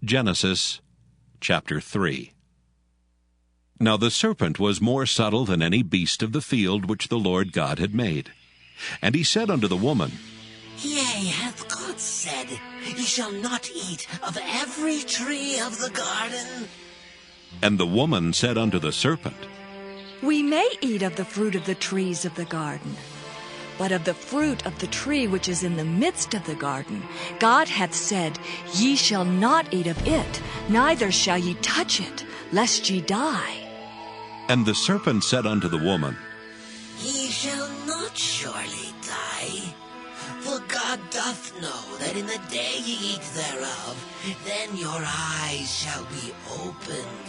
Genesis chapter 3. Now the serpent was more subtle than any beast of the field which the Lord God had made. And he said unto the woman, Yea, hath God said, Ye shall not eat of every tree of the garden? And the woman said unto the serpent, We may eat of the fruit of the trees of the garden. But of the fruit of the tree which is in the midst of the garden, God hath said, Ye shall not eat of it, neither shall ye touch it, lest ye die. And the serpent said unto the woman, Ye shall not surely die. For God doth know that in the day ye eat thereof, then your eyes shall be opened,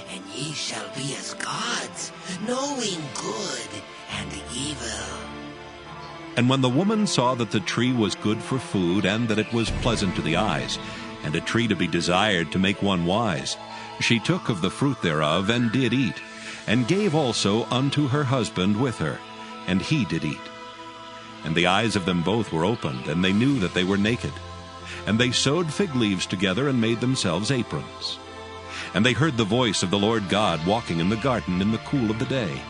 and ye shall be as gods, knowing good and evil. And when the woman saw that the tree was good for food, and that it was pleasant to the eyes, and a tree to be desired to make one wise, she took of the fruit thereof, and did eat, and gave also unto her husband with her, and he did eat. And the eyes of them both were opened, and they knew that they were naked. And they sewed fig leaves together, and made themselves aprons. And they heard the voice of the Lord God walking in the garden in the cool of the day.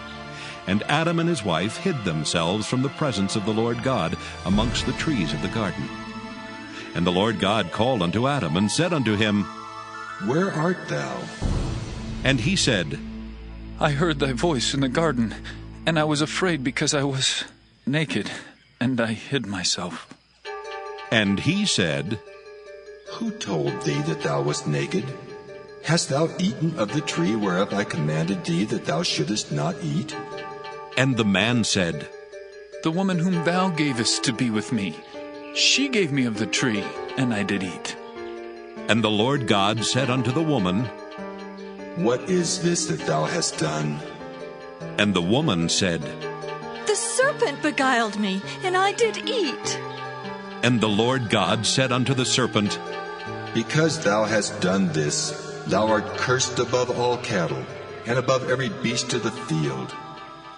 And Adam and his wife hid themselves from the presence of the Lord God amongst the trees of the garden. And the Lord God called unto Adam, and said unto him, Where art thou? And he said, I heard thy voice in the garden, and I was afraid because I was naked, and I hid myself. And he said, Who told thee that thou wast naked? Hast thou eaten of the tree whereof I commanded thee that thou shouldest not eat? And the man said, The woman whom thou gavest to be with me, she gave me of the tree, and I did eat. And the Lord God said unto the woman, What is this that thou hast done? And the woman said, The serpent beguiled me, and I did eat. And the Lord God said unto the serpent, Because thou hast done this, thou art cursed above all cattle, and above every beast of the field.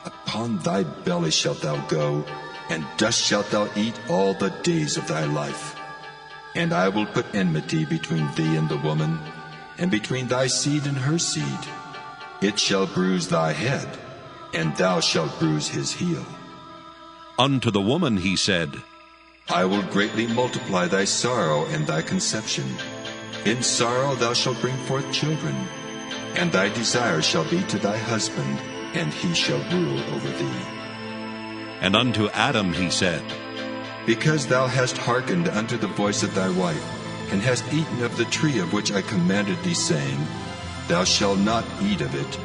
Upon thy belly shalt thou go, and dust shalt thou eat all the days of thy life. And I will put enmity between thee and the woman, and between thy seed and her seed. It shall bruise thy head, and thou shalt bruise his heel. Unto the woman he said, I will greatly multiply thy sorrow and thy conception. In sorrow thou shalt bring forth children, and thy desire shall be to thy husband, and he shall rule over thee. And unto Adam he said, Because thou hast hearkened unto the voice of thy wife, and hast eaten of the tree of which I commanded thee, saying, Thou shalt not eat of it.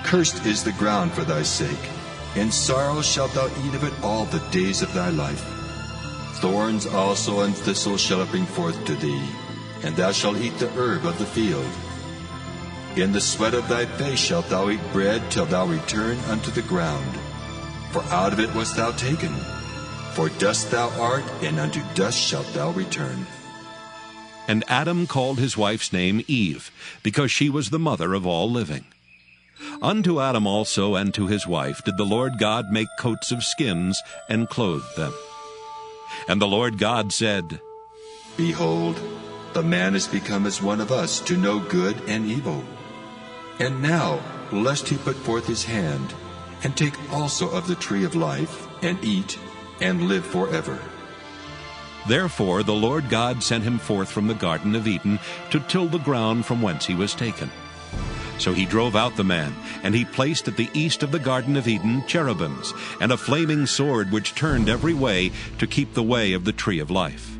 Cursed is the ground for thy sake. In sorrow shalt thou eat of it all the days of thy life. Thorns also and thistles shall it bring forth to thee, and thou shalt eat the herb of the field. In the sweat of thy face shalt thou eat bread till thou return unto the ground. For out of it wast thou taken. For dust thou art, and unto dust shalt thou return. And Adam called his wife's name Eve, because she was the mother of all living. Unto Adam also and to his wife did the Lord God make coats of skins, and clothed them. And the Lord God said, Behold, the man is become as one of us, to know good and evil. And now, lest he put forth his hand, and take also of the tree of life, and eat, and live forever. Therefore the Lord God sent him forth from the garden of Eden to till the ground from whence he was taken. So he drove out the man, and he placed at the east of the garden of Eden cherubims, and a flaming sword which turned every way to keep the way of the tree of life.